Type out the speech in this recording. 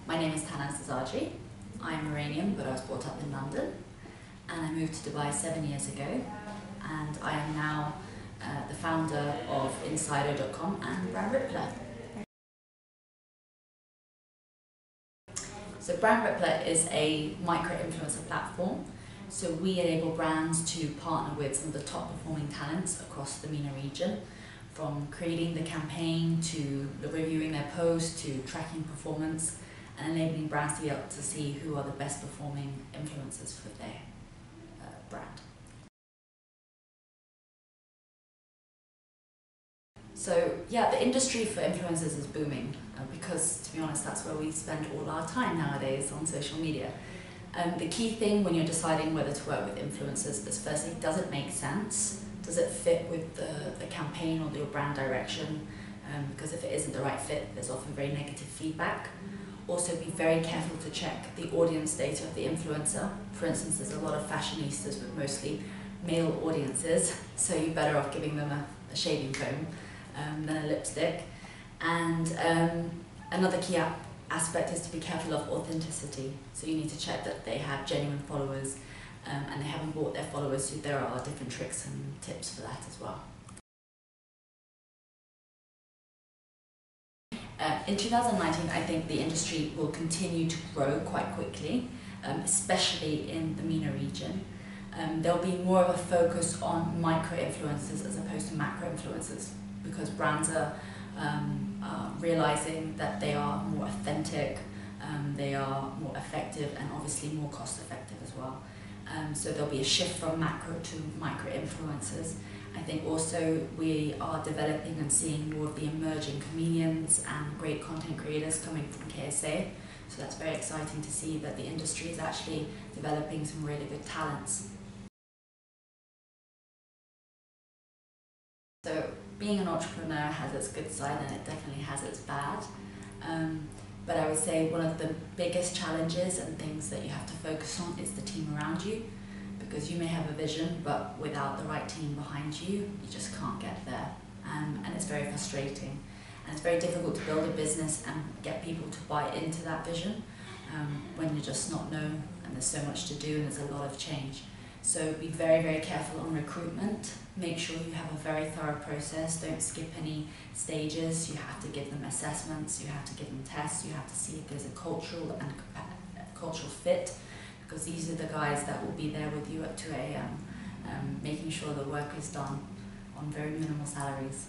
My name is Tanan Sazaji. I'm Iranian, but I was brought up in London, and I moved to Dubai 7 years ago, and I am now the founder of Insider.com and Brandripplr. So Brandripplr is a micro-influencer platform. So we enable brands to partner with some of the top performing talents across the MENA region, from creating the campaign to reviewing their posts to tracking performance and enabling brands to be able to see who are the best performing influencers for their brand. So yeah, the industry for influencers is booming because, to be honest, that's where we spend all our time nowadays, on social media. The key thing when you're deciding whether to work with influencers is, firstly, does it make sense? Does it fit with the campaign or your brand direction? Because if it isn't the right fit, there's often very negative feedback. Also, be very careful to check the audience data of the influencer. For instance, there's a lot of fashionistas with mostly male audiences, so you're better off giving them a shaving foam than a lipstick. And another key aspect is to be careful of authenticity. So you need to check that they have genuine followers and they haven't bought their followers, so there are different tricks and tips for that as well. In 2019, I think the industry will continue to grow quite quickly, especially in the MENA region. There'll be more of a focus on micro-influencers as opposed to macro-influencers, because brands are realizing that they are more authentic, they are more effective, and obviously more cost-effective as well. So there'll be a shift from macro to micro-influencers. I think also we are developing and seeing more of the emerging comedians and great content creators coming from KSA. So that's very exciting to see that the industry is actually developing some really good talents. So being an entrepreneur has its good side and it definitely has its bad. But I would say one of the biggest challenges and things that you have to focus on is the team around you, because you may have a vision, but without the right team behind you, you just can't get there. And it's very frustrating. And it's very difficult to build a business and get people to buy into that vision when you're just not known and there's so much to do and there's a lot of change. So be very, very careful on recruitment. Make sure you have a very thorough process. Don't skip any stages. You have to give them assessments, you have to give them tests, you have to see if there's a cultural fit, because these are the guys that will be there with you at 2 AM, making sure the work is done on very minimal salaries.